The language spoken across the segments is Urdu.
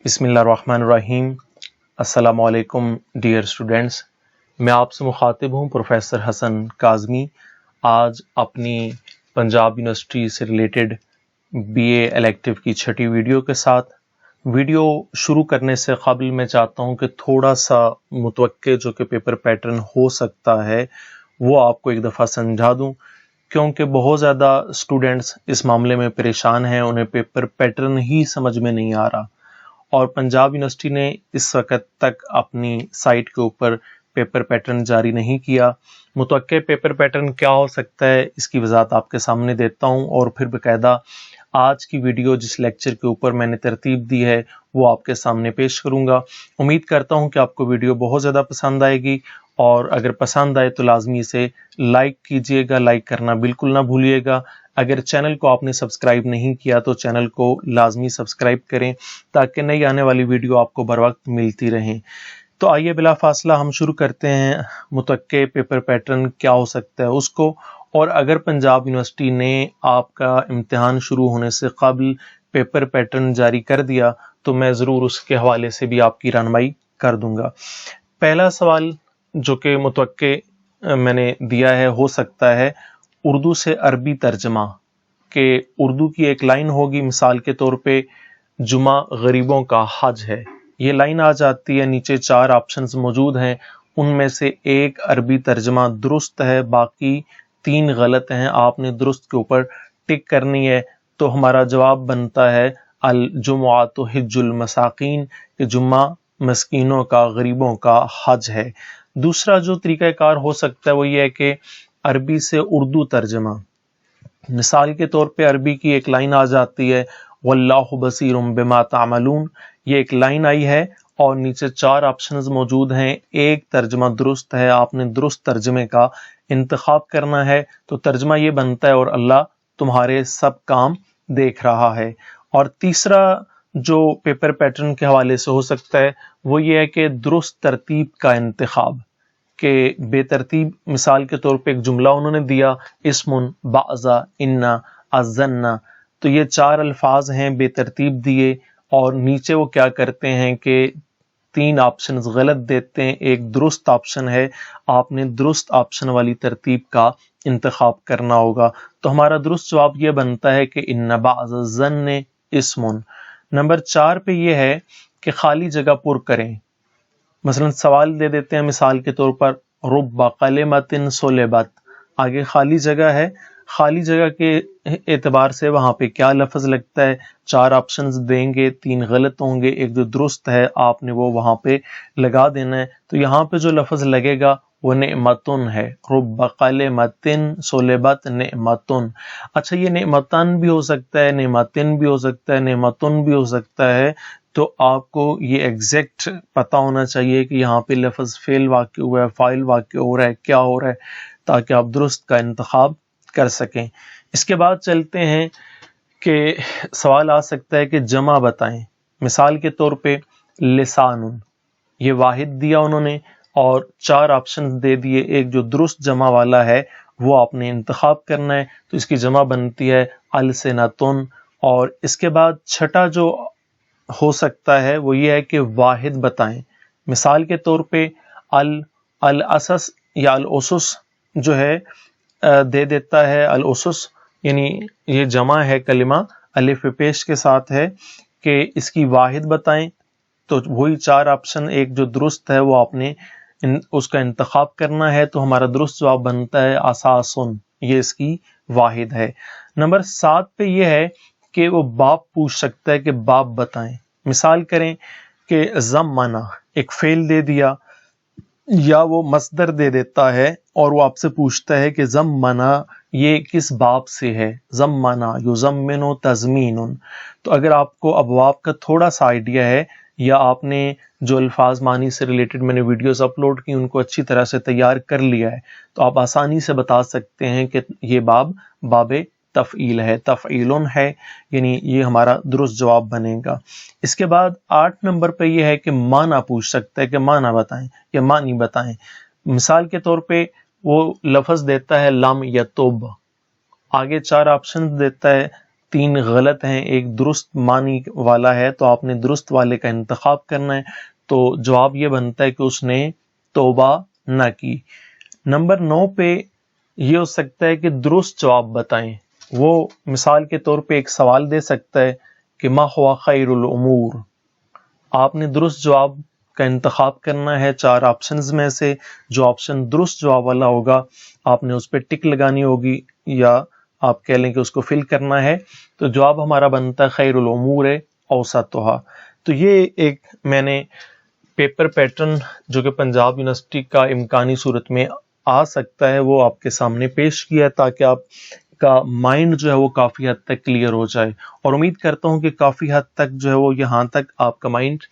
بسم اللہ الرحمن الرحیم۔ السلام علیکم ڈیئر اسٹوڈینٹس، میں آپ سے مخاطب ہوں پروفیسر حسن کاظمی۔ آج اپنی پنجاب یونیورسٹی سے ریلیٹڈ بی اے الیکٹیو کی چھٹی ویڈیو کے ساتھ ویڈیو شروع کرنے سے قبل میں چاہتا ہوں کہ تھوڑا سا متوقع جو کہ پیپر پیٹرن ہو سکتا ہے وہ آپ کو ایک دفعہ سمجھا دوں، کیونکہ بہت زیادہ اسٹوڈینٹس اس معاملے میں پریشان ہیں، انہیں پیپر پیٹرن ہی سمجھ میں نہیں آ رہا، اور پنجاب یونیورسٹی نے اس وقت تک اپنی سائٹ کے اوپر پیپر پیٹرن جاری نہیں کیا۔ متوقع پیپر پیٹرن کیا ہو سکتا ہے اس کی وضاحت آپ کے سامنے دیتا ہوں، اور پھر باقاعدہ آج کی ویڈیو جس لیکچر کے اوپر میں نے ترتیب دی ہے وہ آپ کے سامنے پیش کروں گا۔ امید کرتا ہوں کہ آپ کو ویڈیو بہت زیادہ پسند آئے گی، اور اگر پسند آئے تو لازمی اسے لائک کیجئے گا، لائک کرنا بالکل نہ بھولیے گا۔ اگر چینل کو آپ نے سبسکرائب نہیں کیا تو چینل کو لازمی سبسکرائب کریں تاکہ نئی آنے والی ویڈیو آپ کو بر وقت ملتی رہیں۔ تو آئیے بلا فاصلہ ہم شروع کرتے ہیں متوقع پیپر پیٹرن کیا ہو سکتا ہے اس کو، اور اگر پنجاب یونیورسٹی نے آپ کا امتحان شروع ہونے سے قبل پیپر پیٹرن جاری کر دیا تو میں ضرور اس کے حوالے سے بھی آپ کی رہنمائی کر دوں گا۔ پہلا سوال جو کہ متوقع میں نے دیا ہے ہو سکتا ہے اردو سے عربی ترجمہ، کہ اردو کی ایک لائن ہوگی، مثال کے طور پہ جمعہ غریبوں کا حج ہے، یہ لائن آ جاتی ہے، نیچے 4 آپشنز موجود ہیں، ان میں سے ایک عربی ترجمہ درست ہے، باقی 3 غلط ہیں، آپ نے درست کے اوپر ٹک کرنی ہے۔ تو ہمارا جواب بنتا ہے الجمعۃ حج المساکین، کہ جمعہ مسکینوں کا، غریبوں کا حج ہے۔ دوسرا جو طریقہ کار ہو سکتا ہے وہ یہ ہے کہ عربی سے اردو ترجمہ، مثال کے طور پہ عربی کی ایک لائن آ جاتی ہے واللہ بصیر بما تعملون، یہ ایک لائن آئی ہے اور نیچے 4 آپشنز موجود ہیں، ایک ترجمہ درست ہے، آپ نے درست ترجمے کا انتخاب کرنا ہے، تو ترجمہ یہ بنتا ہے اور اللہ تمہارے سب کام دیکھ رہا ہے۔ اور تیسرا جو پیپر پیٹرن کے حوالے سے ہو سکتا ہے وہ یہ ہے کہ درست ترتیب کا انتخاب، کہ بے ترتیب، مثال کے طور پہ ایک جملہ انہوں نے دیا اسم بعض ان الظن، تو یہ 4 الفاظ ہیں بے ترتیب دیے، اور نیچے وہ کیا کرتے ہیں کہ 3 آپشنز غلط دیتے ہیں، ایک درست آپشن ہے، آپ نے درست آپشن والی ترتیب کا انتخاب کرنا ہوگا۔ تو ہمارا درست جواب یہ بنتا ہے کہ ان بعض الظن اسم۔ نمبر 4 پہ یہ ہے کہ خالی جگہ پر کریں، مثلا سوال دے دیتے ہیں مثال کے طور پر رب کلمۃ صلبت، آگے خالی جگہ ہے، خالی جگہ کے اعتبار سے وہاں پہ کیا لفظ لگتا ہے، 4 آپشنز دیں گے، 3 غلط ہوں گے، ایک جو درست ہے آپ نے وہ وہاں پہ لگا دینا ہے۔ تو یہاں پہ جو لفظ لگے گا وہ نعمتن ہے، رب کلمۃ صلبت نعمتن۔ اچھا، یہ نعمتن بھی ہو سکتا ہے، نعمتن بھی ہو سکتا ہے، نعمتن بھی ہو سکتا ہے، تو آپ کو یہ ایگزیکٹ پتہ ہونا چاہیے کہ یہاں پہ لفظ فعل واقع ہوا ہے، فاعل واقع ہو رہا ہے، کیا ہو رہا ہے، تاکہ آپ درست کا انتخاب کر سکیں۔ اس کے بعد چلتے ہیں کہ سوال آ سکتا ہے کہ جمع بتائیں، مثال کے طور پہ لسان، یہ واحد دیا انہوں نے اور 4 آپشن دے دیے، ایک جو درست جمع والا ہے وہ آپ نے انتخاب کرنا ہے، تو اس کی جمع بنتی ہے السنتن۔ اور اس کے بعد چھٹا جو ہو سکتا ہے وہ یہ ہے کہ واحد بتائیں، مثال کے طور پہ الاسس یا الاسس جو ہے دے دیتا ہے، الاسس یعنی یہ جمع ہے، کلمہ الف پیش کے ساتھ ہے، کہ اس کی واحد بتائیں، تو وہی 4 آپشن، ایک جو درست ہے وہ آپ نے اس کا انتخاب کرنا ہے، تو ہمارا درست جواب بنتا ہے اساسن، یہ اس کی واحد ہے۔ نمبر 7 پہ یہ ہے کہ وہ باب پوچھ سکتا ہے کہ باب بتائیں، مثال کریں کہ زمانہ ایک فعل دے دیا، یا وہ مصدر دے دیتا ہے اور وہ آپ سے پوچھتا ہے کہ زمانہ یہ کس باب سے ہے، زمانہ یزمن تزمین۔ تو اگر آپ کو ابواب کا تھوڑا سا آئیڈیا ہے، یا آپ نے جو الفاظ معنی سے ریلیٹڈ میں نے ویڈیوز اپلوڈ کی ان کو اچھی طرح سے تیار کر لیا ہے، تو آپ آسانی سے بتا سکتے ہیں کہ یہ باب تفعیل ہے، تفعیلن ہے، یعنی یہ ہمارا درست جواب بنے گا۔ اس کے بعد 8 نمبر پہ یہ ہے کہ معنی پوچھ سکتا ہے کہ معنی بتائیں یا معنی بتائیں، مثال کے طور پہ وہ لفظ دیتا ہے لم یتوب، آگے 4 آپشن دیتا ہے، 3 غلط ہیں، ایک درست معنی والا ہے، تو آپ نے درست والے کا انتخاب کرنا ہے. تو جواب یہ بنتا ہے کہ اس نے توبہ نہ کی. نمبر 9 پہ یہ ہو سکتا ہے کہ درست جواب بتائیں. وہ مثال کے طور پہ ایک سوال دے سکتا ہے کہ ما ہوا خیر الامور. آپ نے درست جواب کا انتخاب کرنا ہے 4 آپشنز میں سے. جو آپشن درست جواب والا ہوگا آپ نے اس پہ ٹک لگانی ہوگی، یا آپ کہہ لیں کہ اس کو فل کرنا ہے. تو جواب ہمارا بنتا ہے خیر الامور اوسطھا. تو یہ ایک میں نے پیپر پیٹرن جو کہ پنجاب یونیورسٹی کا امکانی صورت میں آ سکتا ہے وہ آپ کے سامنے پیش کیا ہے، تاکہ آپ کا مائنڈ جو ہے وہ کافی حد تک کلیئر ہو جائے. اور امید کرتا ہوں کہ کافی حد تک جو ہے وہ یہاں تک آپ کا مائنڈ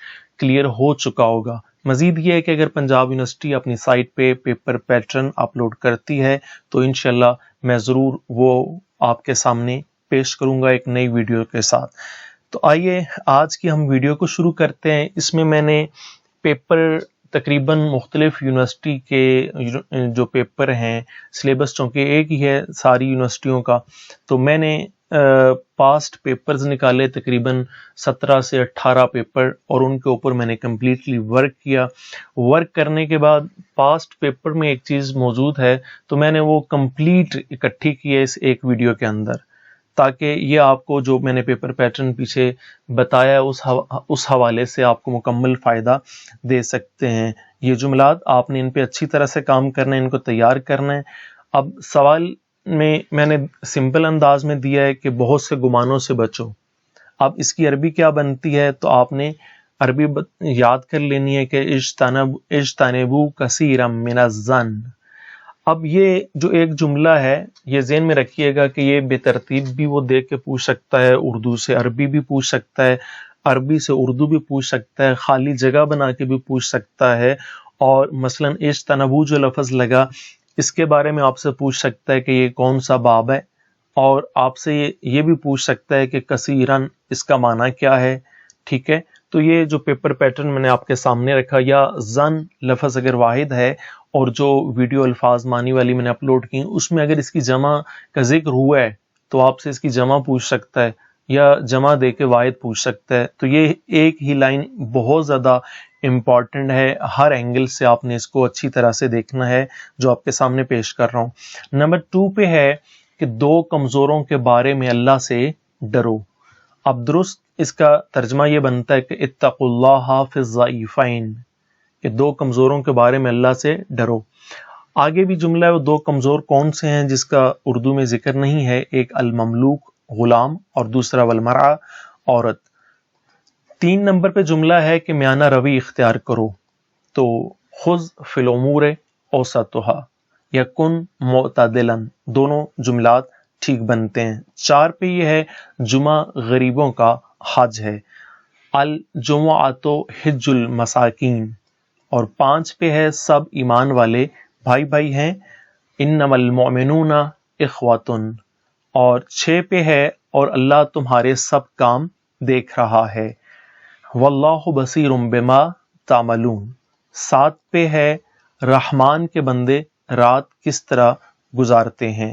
کلیئر ہو چکا ہوگا. مزید یہ ہے کہ اگر پنجاب یونیورسٹی اپنی سائٹ پہ پیپر پیٹرن اپلوڈ کرتی ہے تو انشاءاللہ میں ضرور وہ آپ کے سامنے پیش کروں گا ایک نئی ویڈیو کے ساتھ. تو آئیے آج کی ہم ویڈیو کو شروع کرتے ہیں. اس میں میں نے پیپر تقریباً مختلف یونیورسٹی کے جو پیپر ہیں، سلیبس چونکہ ایک ہی ہے ساری یونیورسٹیوں کا، تو میں نے پاسٹ پیپرز نکالے تقریباً 17 سے 18 پیپر، اور ان کے اوپر میں نے کمپلیٹلی ورک کیا. ورک کرنے کے بعد پاسٹ پیپر میں ایک چیز موجود ہے تو میں نے وہ کمپلیٹ اکٹھی کی ہے اس ایک ویڈیو کے اندر، تاکہ یہ آپ کو جو میں نے پیپر پیٹرن پیچھے بتایا اس حوالے سے آپ کو مکمل فائدہ دے سکتے ہیں. یہ جملات آپ نے ان پہ اچھی طرح سے کام کرنا ہے، ان کو تیار کرنا ہے. اب سوال میں نے سمپل انداز میں دیا ہے کہ بہت سے گمانوں سے بچو. اب اس کی عربی کیا بنتی ہے تو آپ نے عربی یاد کر لینی ہے کہ اجتنبوا کثیرا من الظن. اب یہ جو ایک جملہ ہے یہ ذہن میں رکھیے گا کہ یہ بے ترتیب بھی وہ دیکھ کے پوچھ سکتا ہے، اردو سے عربی بھی پوچھ سکتا ہے، عربی سے اردو بھی پوچھ سکتا ہے، خالی جگہ بنا کے بھی پوچھ سکتا ہے. اور مثلا اجتنبوا جو لفظ لگا اس کے بارے میں آپ سے پوچھ سکتا ہے کہ یہ کون سا باب ہے، اور آپ سے یہ بھی پوچھ سکتا ہے کہ کثیرن اس کا معنی کیا ہے. ٹھیک ہے، تو یہ جو پیپر پیٹرن میں نے آپ کے سامنے رکھا، یا زن لفظ اگر واحد ہے اور جو ویڈیو الفاظ معنی والی میں نے اپلوڈ کی اس میں اگر اس کی جمع کا ذکر ہوا ہے تو آپ سے اس کی جمع پوچھ سکتا ہے، یا جمع دے کے واحد پوچھ سکتا ہے. تو یہ ایک ہی لائن بہت زیادہ امپورٹنٹ ہے، ہر اینگل سے آپ نے اس کو اچھی طرح سے دیکھنا ہے جو آپ کے سامنے پیش کر رہا ہوں. نمبر 2 پہ ہے کہ 2 کمزوروں کے بارے میں اللہ سے ڈرو. اب درست اس کا ترجمہ یہ بنتا ہے کہ اتقوا اللہ فی الضعیفین، کہ 2 کمزوروں کے بارے میں اللہ سے ڈرو. آگے بھی جملہ ہے، وہ 2 کمزور کون سے ہیں جس کا اردو میں ذکر نہیں ہے، ایک المملوک غلام اور دوسرا والمرأہ عورت. 3 نمبر پہ جملہ ہے کہ میانہ روی اختیار کرو، تو خذ فی الامور اوسطھا یا کن معتدلا، دونوں جملات ٹھیک بنتے ہیں. 4 پہ یہ ہے جمعہ غریبوں کا حج ہے، الجمعۃ حج المساکین. اور 5 پہ ہے سب ایمان والے بھائی بھائی ہیں، انما المؤمنون اخوۃ. اور 6 پہ ہے اور اللہ تمہارے سب کام دیکھ رہا ہے، واللہ بصیر بما تعملون. 7 پہ ہے رحمان کے بندے رات کس طرح گزارتے ہیں،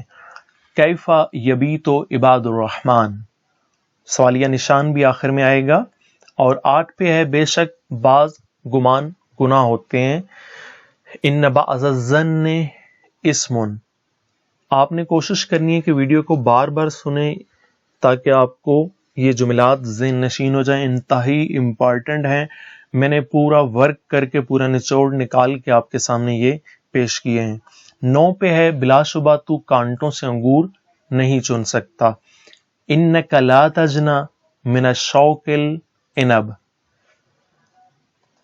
کیف یبیت عباد الرحمن، سوالیہ نشان بھی آخر میں آئے گا. اور 8 پہ ہے بے شک بعض گمان گناہ ہوتے ہیں، ان بعض الظن اسم. آپ نے کوشش کرنی ہے کہ ویڈیو کو بار بار سنیں تاکہ آپ کو یہ جملات ذہن نشین ہو جائیں، انتہائی امپورٹنٹ ہیں. میں نے پورا ورک کر کے پورا نچوڑ نکال کے آپ کے سامنے یہ پیش کیے ہیں. 9 پہ ہے بلا شبہ تو کانٹوں سے انگور نہیں چن سکتا، انک لا تجنی من الشوک العنب.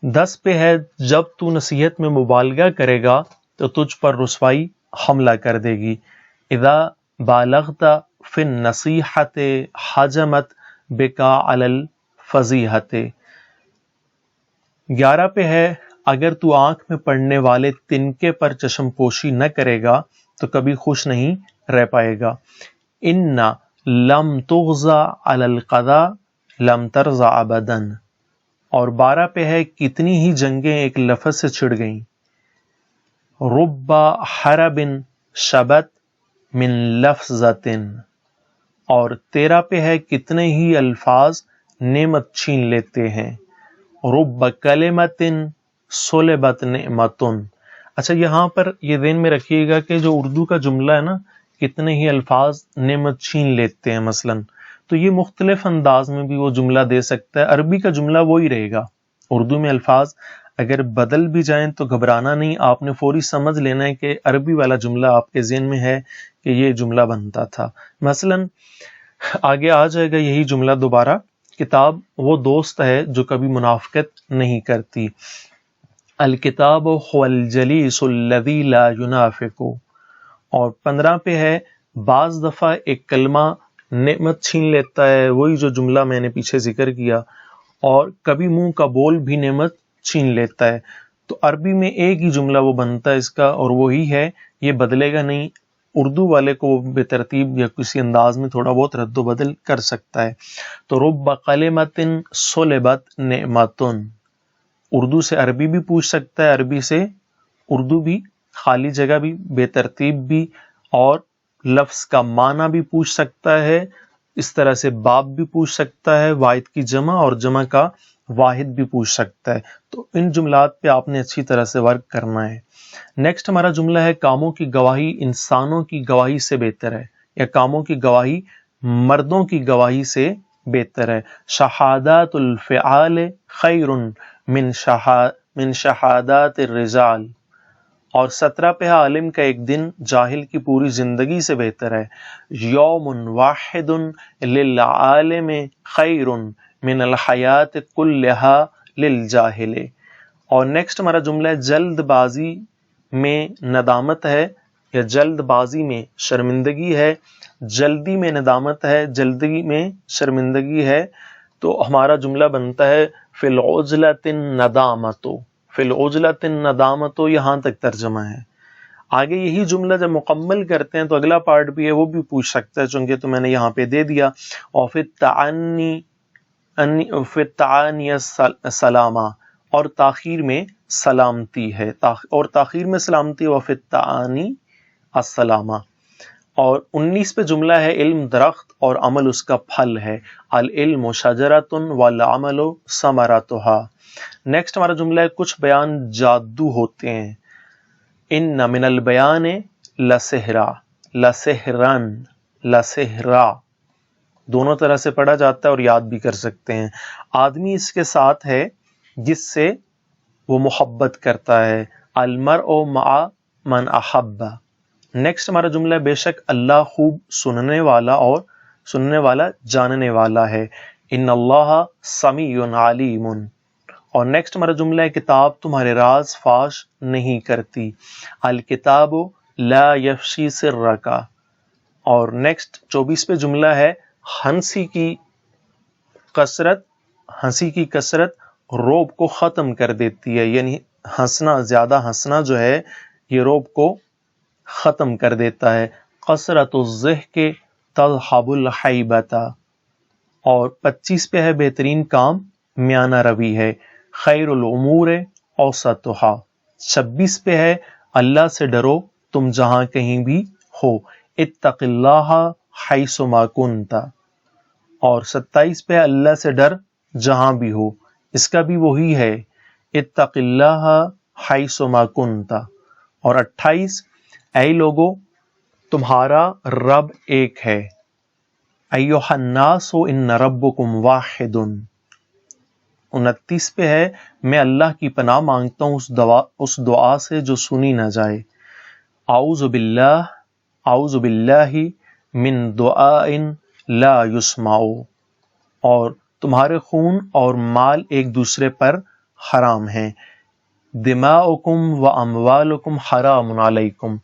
10 پہ ہے جب تو نصیحت میں مبالغہ کرے گا تو تجھ پر رسوائی حملہ کر دے گی، اذا بالغت فی النصیحت حجمت بکا علی الفضیحت. 11 پہ ہے اگر تو آنکھ میں پڑنے والے تنکے پر چشم پوشی نہ کرے گا تو کبھی خوش نہیں رہ پائے گا، ان لم تغزا علی القضاء لم ترضى ابدا. اور 12 پہ ہے کتنی ہی جنگیں ایک لفظ سے چھڑ گئیں، رب حرب شبت من لفظۃ. اور 13 پہ ہے کتنے ہی الفاظ نعمت چھین لیتے ہیں، رب کلمۃ صلبت نعمۃ۔ اچھا یہاں پر یہ ذہن میں رکھیے گا کہ جو اردو کا جملہ ہے نا، کتنے ہی الفاظ نعمت چھین لیتے ہیں مثلاً، تو یہ مختلف انداز میں بھی وہ جملہ دے سکتا ہے۔ عربی کا جملہ وہی رہے گا، اردو میں الفاظ اگر بدل بھی جائیں تو گھبرانا نہیں، آپ نے فوری سمجھ لینا ہے کہ عربی والا جملہ آپ کے ذہن میں ہے کہ یہ جملہ بنتا تھا۔ مثلاً آگے آ جائے گا یہی جملہ دوبارہ، کتاب وہ دوست ہے جو کبھی منافقت نہیں کرتی، الکتاب هو الجلیس الذی لا ینافق۔ اور 15 پہ ہے بعض دفعہ ایک کلمہ نعمت چھین لیتا ہے، وہی جو جملہ میں نے پیچھے ذکر کیا، اور کبھی منہ کا بول بھی نعمت چھین لیتا ہے۔ تو عربی میں ایک ہی جملہ وہ بنتا ہے اس کا، اور وہی ہے، یہ بدلے گا نہیں۔ اردو والے کو بے ترتیب یا کسی انداز میں تھوڑا بہت رد و بدل کر سکتا ہے۔ تو رب کلمۃ صلبت نعمۃ، اردو سے عربی بھی پوچھ سکتا ہے، عربی سے اردو بھی، خالی جگہ بھی، بے ترتیب بھی، اور لفظ کا معنی بھی پوچھ سکتا ہے۔ اس طرح سے باب بھی پوچھ سکتا ہے، واحد کی جمع اور جمع کا واحد بھی پوچھ سکتا ہے۔ تو ان جملات پہ آپ نے اچھی طرح سے ورک کرنا ہے۔ نیکسٹ ہمارا جملہ ہے کاموں کی گواہی انسانوں کی گواہی سے بہتر ہے، یا کاموں کی گواہی مردوں کی گواہی سے بہتر ہے۔ شہادات الفعال خیر من شہادات الرجال۔ اور 17 پہ عالم کا ایک دن جاہل کی پوری زندگی سے بہتر ہے۔ یوم واحد للعالم خیر من الحیات کلہا للجاہل۔ اور نیکسٹ ہمارا جملہ ہے جلد بازی میں ندامت ہے، یا جلد بازی میں شرمندگی ہے، جلدی میں ندامت ہے، جلدی میں شرمندگی ہے۔ تو ہمارا جملہ بنتا ہے فی العجلۃ الندامۃ، فی العجلۃ الندامۃ، یہاں تک ترجمہ ہے۔ آگے یہی جملہ جب مکمل کرتے ہیں تو اگلا پارٹ بھی ہے، وہ بھی پوچھ سکتا ہے، چونکہ تو میں نے یہاں پہ دے دیا۔ اور فی التعنی سلامہ، اور تاخیر میں سلامتی ہے، اور تاخیر میں سلامتی، وفی التعنی السلامہ۔ اور 19 پہ جملہ ہے علم درخت اور عمل اس کا پھل ہے، العلم شجرۃ والعمل ثمرتها۔ نیکسٹ ہمارا جملہ ہے کچھ بیان جادو ہوتے ہیں، ان من البیان لسحرا، لسحرن، لسحرا، دونوں طرح سے پڑھا جاتا ہے اور یاد بھی کر سکتے ہیں۔ آدمی اس کے ساتھ ہے جس سے وہ محبت کرتا ہے، المرء مع من احب۔ نیکسٹ ہمارا جملہ ہے بے شک اللہ خوب سننے والا اور سننے والا جاننے والا ہے، ان اللہ سمیع علیم۔ اور نیکسٹ ہمارا جملہ ہے کتاب تمہارے راز فاش نہیں کرتی، الکتاب لا یفشی سرک۔ اور نیکسٹ 24 پہ جملہ ہے ہنسی کی کثرت روب کو ختم کر دیتی ہے، یعنی ہنسنا، زیادہ ہنسنا جو ہے یہ روب کو ختم کر دیتا ہے، کثرت الضحک تذہب الحیبۃ۔ اور 25 پہ ہے بہترین کام میانہ روی ہے، خیر الامور اوسطها۔ 26 پہ ہے اللہ سے ڈرو تم جہاں کہیں بھی ہو، اتق اللہ حیث ما کنت۔ اور 27 پہ اللہ سے ڈر جہاں بھی ہو، اس کا بھی وہی ہے، اتق اللہ حیث ما کنت۔ اور 28 اے لوگو تمہارا رب ایک ہے، ایھا الناس ان ربکم واحد۔ 29 پہ ہے میں اللہ کی پناہ مانگتا ہوں اس دعا سے جو سنی نہ جائے، اعوذ باللہ من دعاء لا یسمع۔ اور تمہارے خون اور مال ایک دوسرے پر حرام ہیں، دماؤکم و اموالکم حرام علیکم۔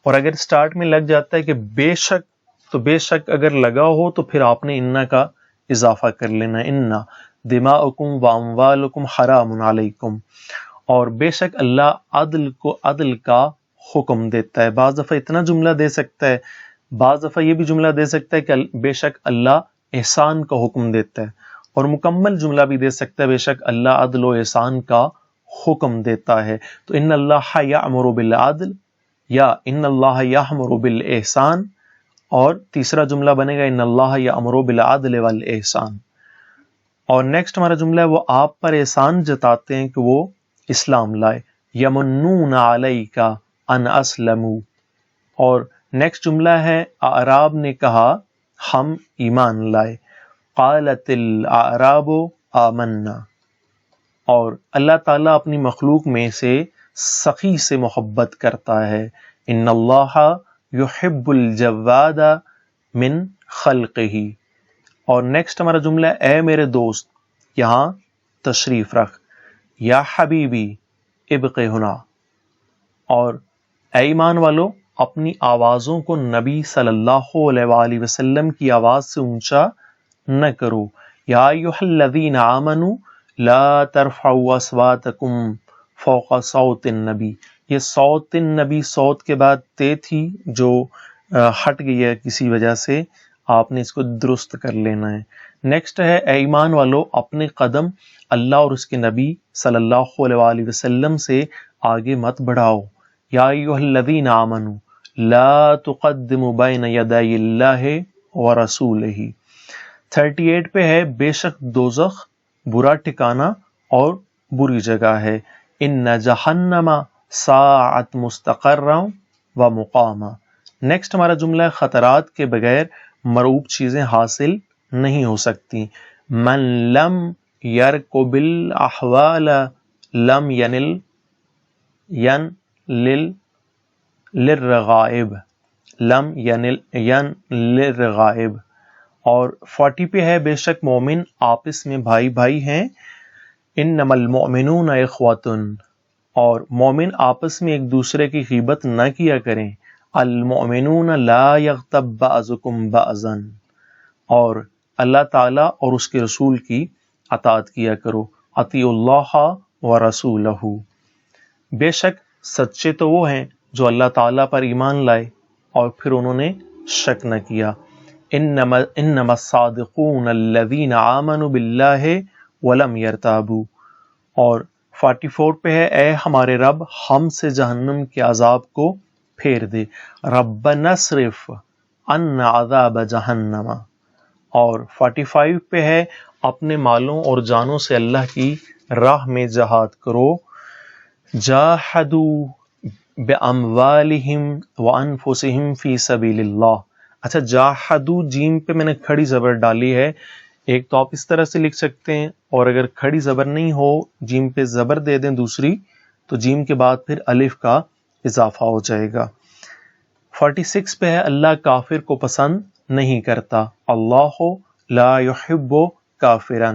اور اگر سٹارٹ میں لگ جاتا ہے کہ بے شک، تو بے شک اگر لگا ہو تو پھر آپ نے انّا کا اضافہ کر لینا، انّا دماؤکم و اموالکم حرام علیکم۔ اور بے شک اللہ عدل کا حکم دیتا ہے۔ بعض دفعہ اتنا جملہ دے سکتا ہے، بعض دفعہ یہ بھی جملہ دے سکتا ہے کہ بے شک اللہ احسان کا حکم دیتا ہے، اور مکمل جملہ بھی دے سکتا ہے بے شک اللہ عدل و احسان کا حکم دیتا ہے۔ تو ان اللہ یأمر بالعدل یا ان اللہ یأمر بالاحسان، اور تیسرا جملہ بنے گا ان اللہ یأمر بالعدل والاحسان. اور نیکسٹ ہمارا جملہ ہے وہ آپ پر احسان جتاتے ہیں کہ وہ اسلام لائے. یمنون علیک ان اسلموا. اور نیکسٹ جملہ ہے اعراب نے کہا ہم ایمان لائے. قالت الاعراب آمنا. اور اللہ تعالیٰ اپنی مخلوق میں سے سخی سے محبت کرتا ہے. ان اللہ یحب الجواد من خلقہ. اور نیکسٹ ہمارا جملہ ہے اے میرے دوست یہاں تشریف رکھ. یا حبیبی ابق ہنا. اور اے ایمان والو اپنی آوازوں کو نبی صلی اللہ علیہ وآلہ وسلم کی آواز سے اونچا نہ کرو. یا ایھا الذین آمنوا لا ترفعوا اصواتکم فوق صوت النبی. یہ صوت النبی صوت کے بعد تے تھی جو ہٹ گئی ہے کسی وجہ سے، آپ نے اس کو درست کر لینا ہے. نیکسٹ ہے اے ایمان والو اپنے قدم اللہ اور اس کے نبی صلی اللہ علیہ وآلہ وسلم سے آگے مت بڑھاؤ. یا ایھا الذین آمنوا لا تقدموا بین یدی اللہ ورسولہ. 38 پہ ہے بے شک دوزخ برا ٹھکانہ اور بری جگہ ہے. ان جہنم ساعت مستقرا و مقاما. نیکسٹ ہمارا جملہ ہے خطرات کے بغیر مرعوب چیزیں حاصل نہیں ہو سکتی. من لم یرکب الاحوال لم ینل للرغائب. لم ین للرغائب. اور 40 پہ ہے بے شک مومن آپس میں بھائی بھائی ہیں. انما المؤمنون اخوۃ. اور مومن آپس میں ایک دوسرے کی غیبت نہ کیا کریں. المؤمنون لا یغتب بعضکم بعضا. اور اللہ تعالیٰ اور اس کے رسول کی اطاعت کیا کرو. اطیعوا اللہ ورسولہ. بے شک سچے تو وہ ہیں جو اللہ تعالیٰ پر ایمان لائے اور پھر انہوں نے شک نہ کیا. انما الصادقون الذین آمنوا باللہ ولم یرتابوا. اور 44 پہ ہے اے ہمارے رب ہم سے جہنم کے عذاب کو پھیر دے. ربنا اصرف عنا عذاب جہنم. اور 45 پہ ہے اپنے مالوں اور جانوں سے اللہ کی راہ میں جہاد کرو. جاہدوا باموالہم وانفسہم فی سبیل اللہ. اچھا جاہدو جیم پہ میں نے کھڑی زبر ڈالی ہے. ایک تو آپ اس طرح سے لکھ سکتے ہیں، اور اگر کھڑی زبر نہیں ہو جیم پہ زبر دے دیں دوسری تو جیم کے بعد پھر الف کا اضافہ ہو جائے گا. 46 پہ ہے اللہ کافر کو پسند نہیں کرتا. اللہ لا یحب کافرا.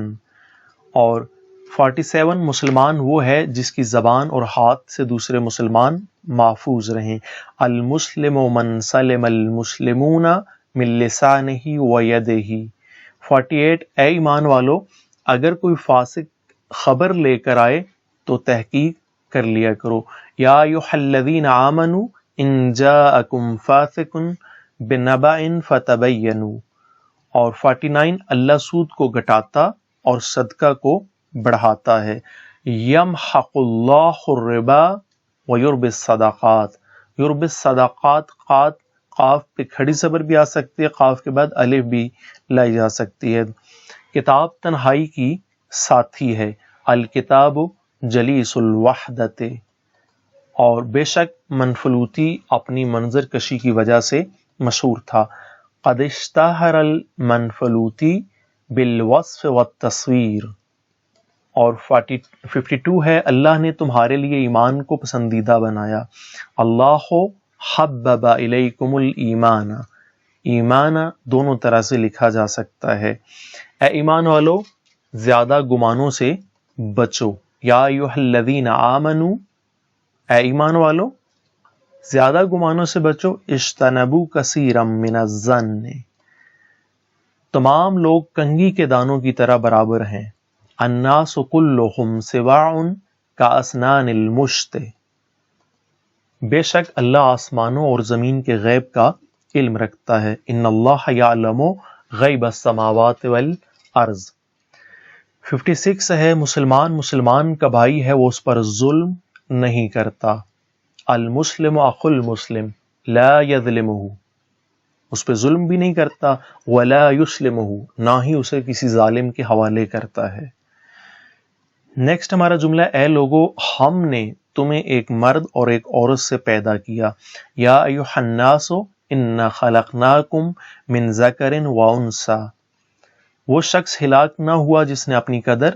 اور 47 مسلمان وہ ہے جس کی زبان اور ہاتھ سے دوسرے مسلمان محفوظ رہیں. المسلم من سلم المسلمون من لسانہ ویدہ. 48 اے ایمان والو اگر کوئی فاسق خبر لے کر آئے تو تحقیق کر لیا کرو. یا ایھا الذین آمنوا ان جاءکم فاسق بنبأ فتبینوا. اور 49 اللہ سود کو گھٹاتا اور صدقہ کو بڑھاتا ہے. یمحق اللہ الربا ویربی الصدقات. یربی الصدقات قاف پہ کھڑی زبر بھی آ سکتی ہے، قاف کے بعد الف بھی لائی جا سکتی ہے. کتاب تنہائی کی ساتھی ہے. الکتاب جلیس الوحدت. اور بے شک منفلوطی اپنی منظر کشی کی وجہ سے مشہور تھا. قد اشتہر المنفلوطی بالوصف والتصویر. اور 52 ہے اللہ نے تمہارے لیے ایمان کو پسندیدہ بنایا. اللہ حبب الیکم الایمان. ایمان دونوں طرح سے لکھا جا سکتا ہے. اے ایمان والو زیادہ گمانوں سے بچو. یا ایھا الذین آمنوا اے ایمان والو زیادہ گمانوں سے بچو. اجتنبوا کثیرا من الظن. تمام لوگ کنگھی کے دانوں کی طرح برابر ہیں. الناس کلہم سواع کاسنان المشط. بے شک اللہ آسمانوں اور زمین کے غیب کا علم رکھتا ہے. ان اللہ یعلم غیب السماوات والارض. 56 ہے مسلمان کا بھائی ہے وہ اس پر ظلم نہیں کرتا. المسلم اخو المسلم لا یظلمہ. اس پہ ظلم بھی نہیں کرتا، ولا یسلمہ، نہ ہی اسے کسی ظالم کے حوالے کرتا ہے۔ نیکسٹ ہمارا جملہ، اے لوگو ہم نے تمہیں ایک مرد اور ایک عورت سے پیدا کیا، یا ایھا الناس انا خلقناکم من ذکر و انثی، وہ شخص ہلاک نہ ہوا جس نے اپنی قدر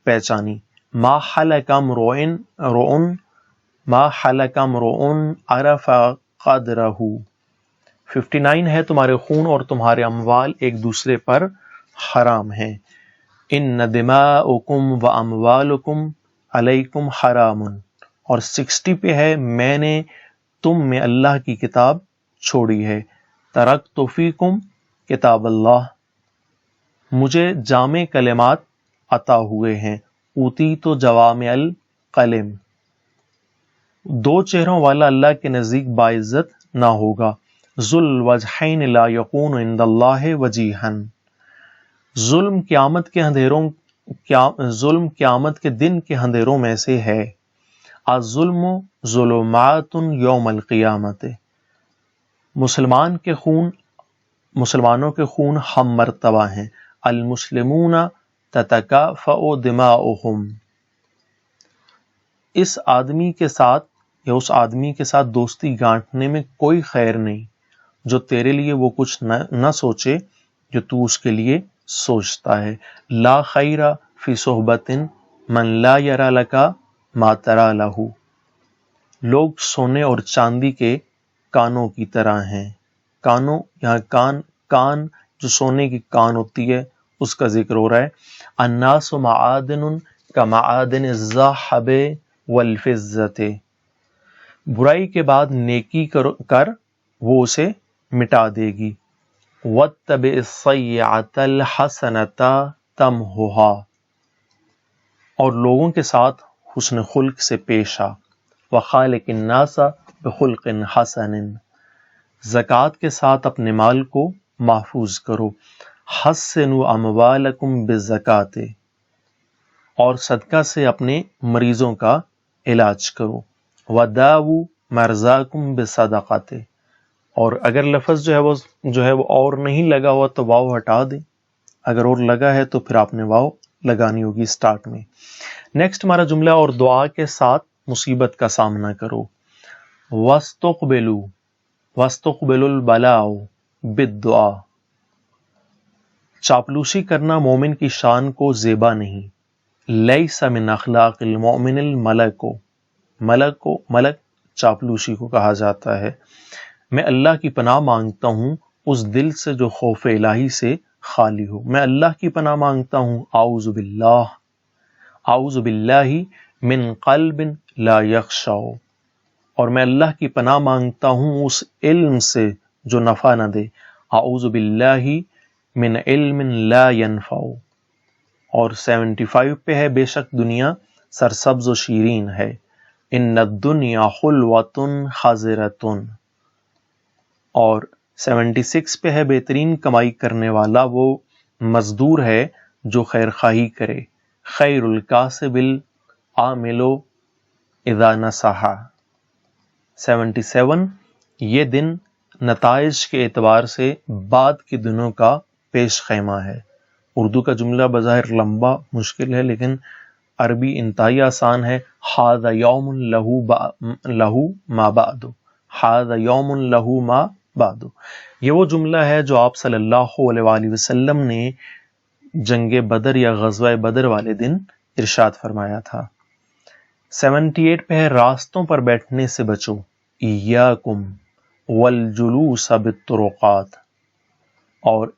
پہچانی۔ ما حلق امرؤ عرف قدرہ، 59 ہے تمہارے خون اور تمہارے اموال ایک دوسرے پر حرام ہیں۔ ان دماءکم و اموالکم علیکم حرام، اور 60 پہ ہے میں نے تم میں اللہ کی کتاب چھوڑی ہے۔ ترکت فیکم کتاب اللہ، مجھے جامع کلمات عطا ہوئے ہیں۔ اوتیت جوامع الکلم، دو چہروں والا اللہ کے نزدیک باعزت نہ ہوگا۔ ذو الوجہین لا یکون عند اللہ وجیہا، ظلم قیامت کے دن کے اندھیروں میں سے ہے۔ الظلم ظلمات یوم القیامت، مسلمانوں کے خون ہم مرتبہ ہیں۔ المسلمون تتکافأ دماؤہم، اس آدمی کے ساتھ یا اس آدمی کے ساتھ دوستی گانٹنے میں کوئی خیر نہیں جو تیرے لیے وہ کچھ نہ سوچے جو تو اس کے لیے سوچتا ہے۔ لا خیر فی صحبت من لا یری لک ما تری لہ، لوگ سونے اور چاندی کے کانوں کی طرح ہیں۔ کانوں، یہاں کان جو سونے کی کان ہوتی ہے اس کا ذکر ہو رہا ہے۔ الناس معادن کمعادن الذهب والفضة، برائی کے بعد نیکی کر وہ اسے مٹا دے گی۔ واتبع السیئۃ الحسنۃ تمحها، اور لوگوں کے ساتھ حسن خلق سے پیش آ۔ وخالق الناس بخلق حسن، زکوٰۃ کے ساتھ اپنے مال کو محفوظ کرو۔ حسنوا اموالکم بالزکوٰۃ، اور صدقہ سے اپنے مریضوں کا علاج کرو۔ وداؤوا مرضاکم بالصدقۃ، اور اگر لفظ جو ہے وہ اور نہیں لگا ہوا تو واو ہٹا دیں، اگر اور لگا ہے تو پھر آپ نے واو لگانی ہوگی سٹارٹ میں۔ نیکسٹ ہمارا جملہ، اور دعا کے ساتھ مصیبت کا سامنا کرو۔ واستقبلوا البلاء بالدعاء، چاپلوسی کرنا مومن کی شان کو زیبا نہیں۔ لیس من اخلاق المؤمن الملک، ملک چاپلوسی کو کہا جاتا ہے۔ میں اللہ کی پناہ مانگتا ہوں اس دل سے جو خوف الہی سے خالی ہو۔ میں اللہ کی پناہ مانگتا ہوں، اعوذ باللہ من قلب لا یخشع، اور میں اللہ کی پناہ مانگتا ہوں اس علم سے جو نفع نہ دے۔ اعوذ باللہ من علم لا ينفع، اور 75 پہ ہے بے شک دنیا سرسبز و شیرین ہے۔ ان الدنیا حلوۃ خضرۃ، اور 76 پہ ہے بہترین کمائی کرنے والا وہ مزدور ہے جو خیر خواہی کرے۔ خیر الکاسب العامل اذا نصح، 77 یہ دن نتائج کے اعتبار سے بعد کے دنوں کا پیش خیمہ ہے۔ اردو کا جملہ بظاہر لمبا مشکل ہے لیکن عربی انتہائی آسان ہے۔ ھذا یوم لہ ما بعد، ھذا یوم لہ ما بعد، یہ وہ جملہ ہے جو آپ صلی اللہ علیہ وآلہ وسلم نے جنگ بدر یا غزوہ بدر والے دن ارشاد فرمایا تھا۔ 78 پہ ہے راستوں پر بیٹھنے سے بچو۔ ایاکم والجلوس بالطرقات، اور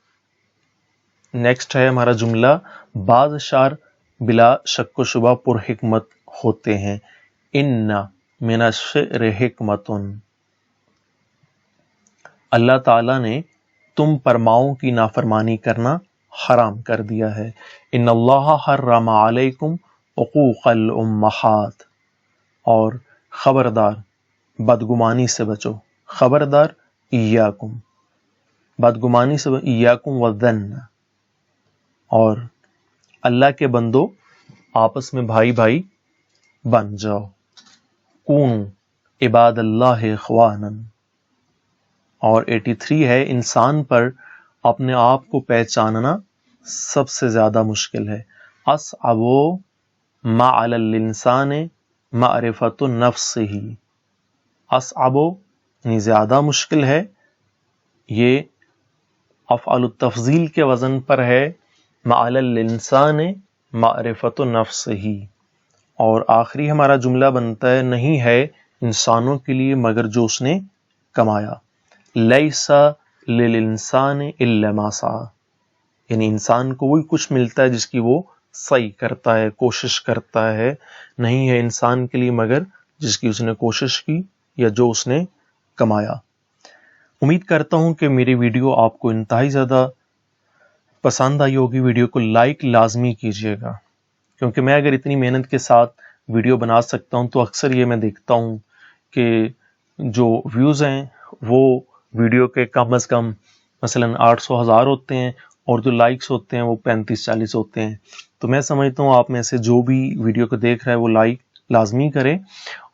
نیکسٹ ہے ہمارا جملہ، بعض اشعار بلا شک و شبہ پر حکمت ہوتے ہیں۔ ان من الشعر حکمت، اللہ تعالیٰ نے تم پر ماؤں کی نافرمانی کرنا حرام کر دیا ہے۔ ان اللہ حرم علیکم عقوق الامہات، اور خبردار بدگمانی سے بچو۔ خبردار ایاکم، بدگمانی سے ایاکم والظن، اور اللہ کے بندو آپس میں بھائی بھائی بن جاؤ۔ کونوا عباد اللہ اخوانا، اور 83 ہے انسان پر اپنے آپ کو پہچاننا سب سے زیادہ مشکل ہے. اصعب ما علی الانسان معرفت نفسہ. اصعب یعنی زیادہ مشکل ہے، یہ افعال التفضیل کے وزن پر ہے. ما علی الانسان معرفت نفسہ. اور آخری ہمارا جملہ بنتا ہے نہیں ہے انسانوں کے لیے مگر جو اس نے کمایا. لیس للانسان الا ما سعی. یعنی انسان کو وہی کچھ ملتا ہے جس کی وہ سعی کرتا ہے، کوشش کرتا ہے. نہیں ہے انسان کے لیے مگر جس کی اس نے کوشش کی یا جو اس نے کمایا. امید کرتا ہوں کہ میری ویڈیو آپ کو انتہائی زیادہ پسند آئی ہوگی. ویڈیو کو لائک لازمی کیجیے گا، کیونکہ میں اگر اتنی محنت کے ساتھ ویڈیو بنا سکتا ہوں تو اکثر یہ میں دیکھتا ہوں کہ جو ویوز ہیں وہ ویڈیو کے کم از کم مثلا 800,000 ہوتے ہیں اور جو لائکس ہوتے ہیں وہ 35-40 ہوتے ہیں. تو میں سمجھتا ہوں آپ میں سے جو بھی ویڈیو کو دیکھ رہا ہے وہ لائک لازمی کرے،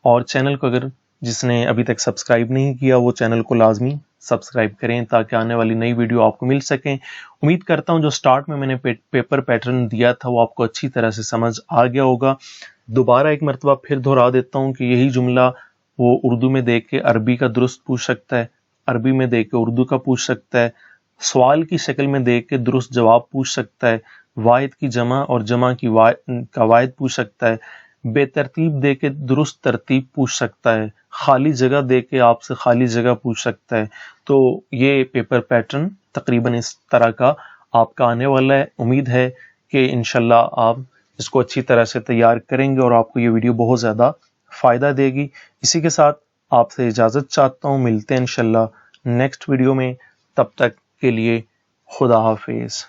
اور چینل کو اگر جس نے ابھی تک سبسکرائب نہیں کیا وہ چینل کو لازمی سبسکرائب کریں تاکہ آنے والی نئی ویڈیو آپ کو مل سکیں. امید کرتا ہوں جو سٹارٹ میں نے پیپر پیٹرن دیا تھا وہ آپ کو اچھی طرح سے سمجھ آ گیا ہوگا. دوبارہ ایک مرتبہ پھر دہرا دیتا ہوں کہ یہی جملہ وہ اردو میں دیکھ کے عربی کا درست پوچھ سکتا ہے، عربی میں دیکھ کے اردو کا پوچھ سکتا ہے، سوال کی شکل میں دیکھ کے درست جواب پوچھ سکتا ہے، واحد کی جمع اور جمع کی کا واحد پوچھ سکتا ہے، بے ترتیب دے کے درست ترتیب پوچھ سکتا ہے، خالی جگہ دے کے آپ سے خالی جگہ پوچھ سکتا ہے. تو یہ پیپر پیٹرن تقریباً اس طرح کا آپ کا آنے والا ہے. امید ہے کہ انشاءاللہ آپ اس کو اچھی طرح سے تیار کریں گے اور آپ کو یہ ویڈیو بہت زیادہ فائدہ دے گی. اسی کے ساتھ آپ سے اجازت چاہتا ہوں، ملتے ہیں انشاءاللہ نیکسٹ ویڈیو میں. تب تک کے لیے خدا حافظ.